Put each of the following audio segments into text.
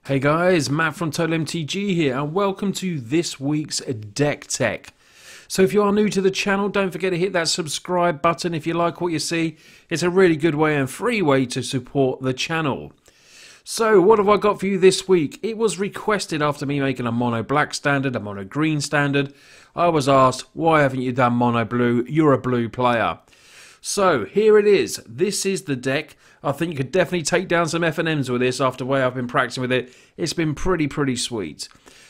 Hey guys, Matt from TOTALmtg here and welcome to this week's Deck Tech. So if you are new to the channel, don't forget to hit that subscribe button if you like what you see. It's a really good way and free way to support the channel. So what have I got for you this week? It was requested after me making a mono black standard, a mono green standard. I was asked, why haven't you done mono blue? You're a blue player. So here it is. This is the deck. I think you could definitely take down some F&Ms with this after the way I've been practicing with it. It's been pretty sweet.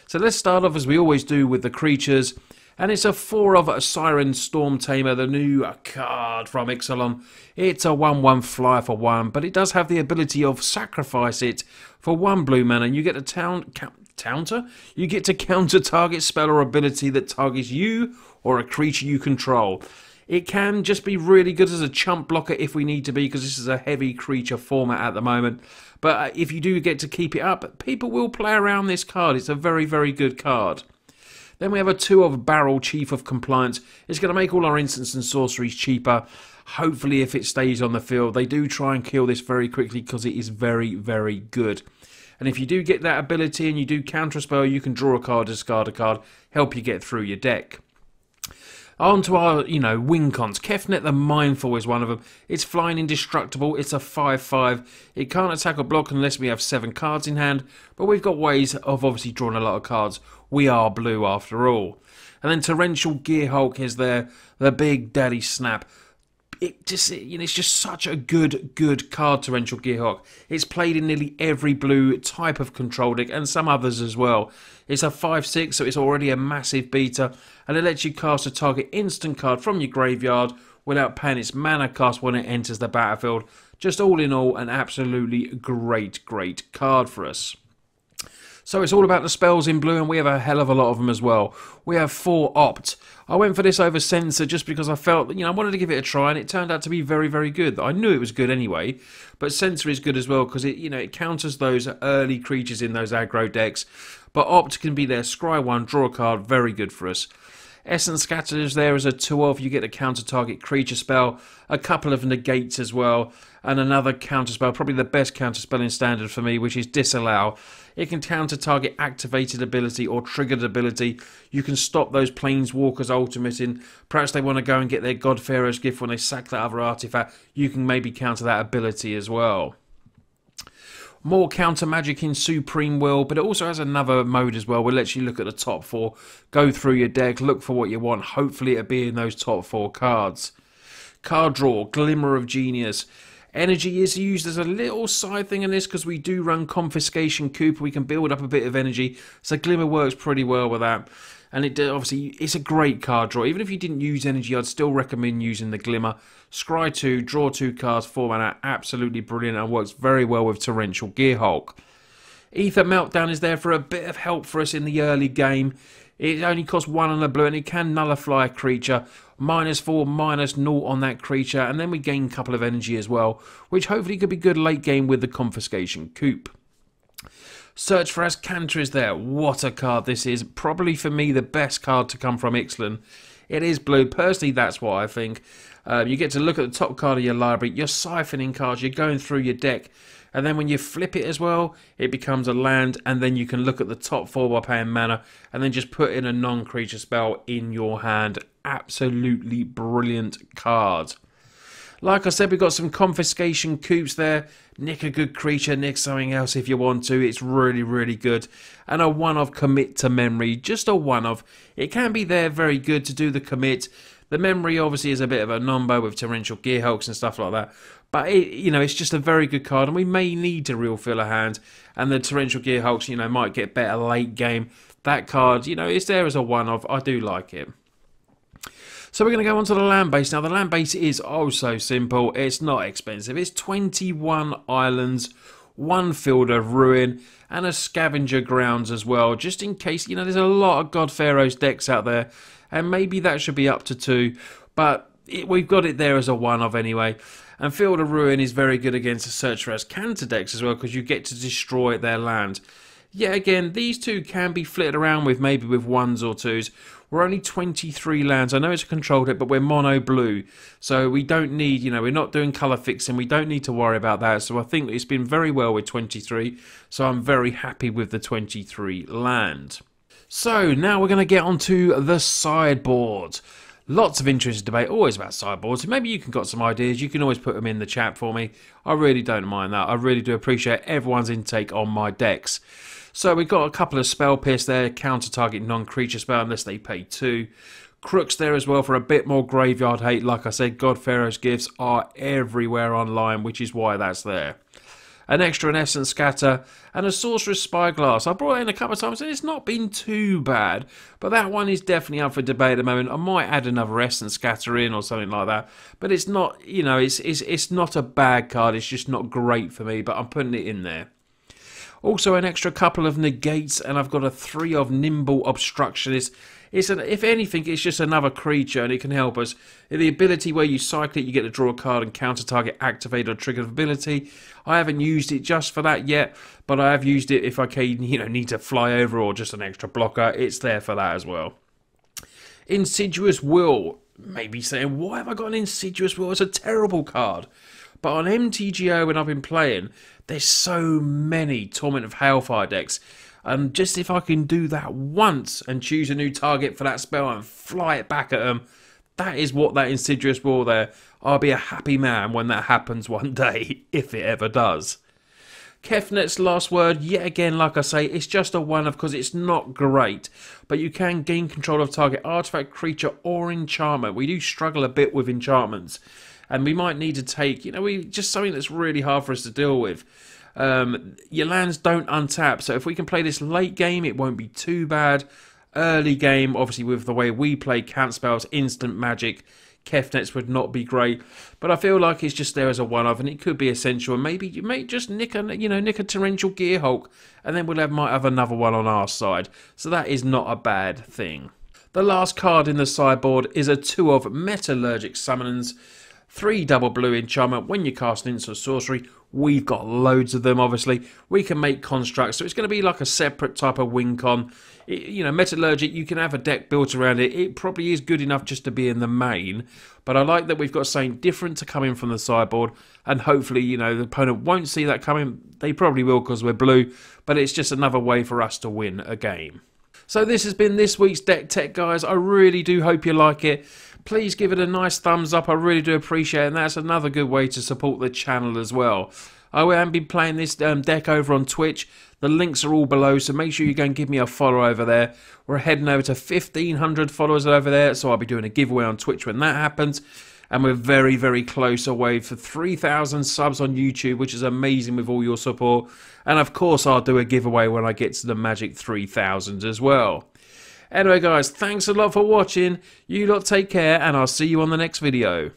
So let's start off as we always do with the creatures. And it's a 4 of a Siren Storm Tamer, the new card from Ixalan. It's a 1/1 flyer for 1, but it does have the ability of sacrifice it for 1 blue mana. And you get to counter? You get to counter target spell or ability that targets you or a creature you control. It can just be really good as a chump blocker if we need to be, because this is a heavy creature format at the moment. But if you do get to keep it up, people will play around this card. It's a very good card. Then we have a 2 of Barrel Chief of Compliance. It's going to make all our instants and sorceries cheaper. Hopefully if it stays on the field. They do try and kill this very quickly because it is very good. And if you do get that ability and you do counter a spell, you can draw a card, discard a card, help you get through your deck. On to our, wing cons. Kefnet the Mindful is one of them. It's flying indestructible. It's a 5/5. It can't attack or block unless we have 7 cards in hand. But we've got ways of obviously drawing a lot of cards. We are blue after all. And then Torrential Gearhulk is there. The big daddy snap. It's just such a good card, Torrential Gearhulk. It's played in nearly every blue type of control deck and some others as well. It's a 5/6, so it's already a massive beater, and it lets you cast a target instant card from your graveyard without paying its mana cost when it enters the battlefield. Just all in all, an absolutely great card for us. So it's all about the spells in blue, and we have a hell of a lot of them as well. We have 4 Opt. I went for this over Censor just because I felt, I wanted to give it a try, and it turned out to be very good. I knew it was good anyway, but Censor is good as well because it counters those early creatures in those aggro decks. But Opt can be there, scry 1, draw a card, very good for us. Essence Scatter is there as a 2 of. You get a counter target creature spell, a couple of negates as well, and another counter spell, probably the best counter spell in standard for me, which is Disallow. It can counter target activated ability or triggered ability. You can stop those Planeswalkers ultimating. Perhaps they want to go and get their God Pharaoh's Gift when they sack that other artifact. You can maybe counter that ability as well. More counter magic in Supreme Will, but it also has another mode as well where it lets you look at the top 4, go through your deck, look for what you want. Hopefully it'll be in those top 4 cards. Card draw, Glimmer of Genius. Energy is used as a little side thing in this because we do run Confiscation Coup. We can build up a bit of energy, so Glimmer works pretty well with that. And obviously, it's a great card draw. Even if you didn't use energy, I'd still recommend using the Glimmer. Scry 2, draw 2 cards, 4 mana. Absolutely brilliant and works very well with Torrential Gearhulk. Aether Meltdown is there for a bit of help for us in the early game. It only costs 1 on the blue and it can nullify a creature. -4, -0 on that creature. And then we gain a couple of energy as well, which hopefully could be good late game with the Confiscation Coup. Search for Azcanta is there. What a card this is. Probably for me the best card to come from Ixalan. It is blue. Personally, that's what I think. You get to look at the top card of your library. You're siphoning cards. You're going through your deck. And then when you flip it as well, it becomes a land. And then you can look at the top 4 by paying mana. And then just put in a non-creature spell in your hand. Absolutely brilliant card. Like I said, we've got some Confiscation Coups there. Nick a good creature, nick something else if you want to. It's really good. And a 1 of Commit to Memory. Just a 1 of. It can be there very good to do the commit. The memory obviously is a bit of a number with Torrential Gearhulks and stuff like that. But, it's just a very good card. And we may need to refill a hand. And the Torrential Gearhulks, might get better late game. That card, it's there as a 1 of. I do like it. So we're going to go on to the land base. Now the land base is oh so simple. It's not expensive. It's 21 islands, 1 Field of Ruin, and a Scavenger Grounds as well. Just in case, there's a lot of God Pharaoh's decks out there. And maybe that should be up to 2. But we've got it there as a 1 of anyway. And Field of Ruin is very good against the Search for Azcanta decks as well, because you get to destroy their land. Yeah, again, these 2 can be flitted around with, maybe with 1s or 2s. We're only 23 lands. I know it's a control deck, but we're mono blue. So we don't need, you know, we're not doing colour fixing. We don't need to worry about that. So I think it's been very well with 23. So I'm very happy with the 23 land. So now we're going to get onto the sideboard. Lots of interesting debate, always about sideboards. Maybe you can got some ideas. You can always put them in the chat for me. I really don't mind that. I really do appreciate everyone's intake on my decks. So we've got a couple of spell pierce there, counter target non-creature spell unless they pay 2. Crooks there as well for a bit more graveyard hate. Like I said, God Pharaoh's Gifts are everywhere online, which is why that's there. An extra an Essence Scatter, and a Sorcerer's Spyglass. I brought it in a couple of times and it's not been too bad, but that one is definitely up for debate at the moment. I might add another Essence Scatter in or something like that, but it's not, you know, it's not a bad card, it's just not great for me, but I'm putting it in there. Also an extra couple of negates, and I've got a 3 of Nimble Obstructionist. If anything, it's just another creature, and it can help us. The ability where you cycle it, you get to draw a card and counter target, activate or trigger ability. I haven't used it just for that yet, but I have used it if I can, you know, need to fly over or just an extra blocker. It's there for that as well. Insidious Will. Maybe saying, why have I got an Insidious Will? It's a terrible card. But on MTGO, when I've been playing, there's so many Torment of Hailfire decks. And just if I can do that once and choose a new target for that spell and fly it back at them, that is what that Insidious Will there. I'll be a happy man when that happens one day, if it ever does. Kefnet's Last Word, yet again, like I say, it's just a one-off because it's not great. But you can gain control of target artifact, creature, or enchantment. We do struggle a bit with enchantments. And we might need to take, you know, just something that's really hard for us to deal with. Your lands don't untap, so if we can play this late game, it won't be too bad. Early game, obviously with the way we play cant spells, instant magic, Kefnets would not be great. But I feel like it's just there as a one-off, and it could be essential. And maybe you may just nick a Torrential Gearhulk, and then might have another one on our side. So that is not a bad thing. The last card in the sideboard is a 2 of Metallurgic Summons. 3 double blue enchantment. When you cast an instant sorcery, we've got loads of them, obviously. We can make constructs, so it's going to be like a separate type of win con. You know, Metallurgic, you can have a deck built around it. It probably is good enough just to be in the main, but I like that we've got something different to come in from the sideboard, and hopefully, you know, the opponent won't see that coming. They probably will because we're blue, but it's just another way for us to win a game. So this has been this week's Deck Tech, guys. I really do hope you like it. Please give it a nice thumbs up. I really do appreciate it. And that's another good way to support the channel as well. I have been playing this deck over on Twitch. The links are all below, so make sure you go and give me a follow over there. We're heading over to 1,500 followers over there, so I'll be doing a giveaway on Twitch when that happens. And we're very, very close away for 3,000 subs on YouTube, which is amazing with all your support. And of course, I'll do a giveaway when I get to the magic 3,000 as well. Anyway, guys, thanks a lot for watching. You lot take care, and I'll see you on the next video.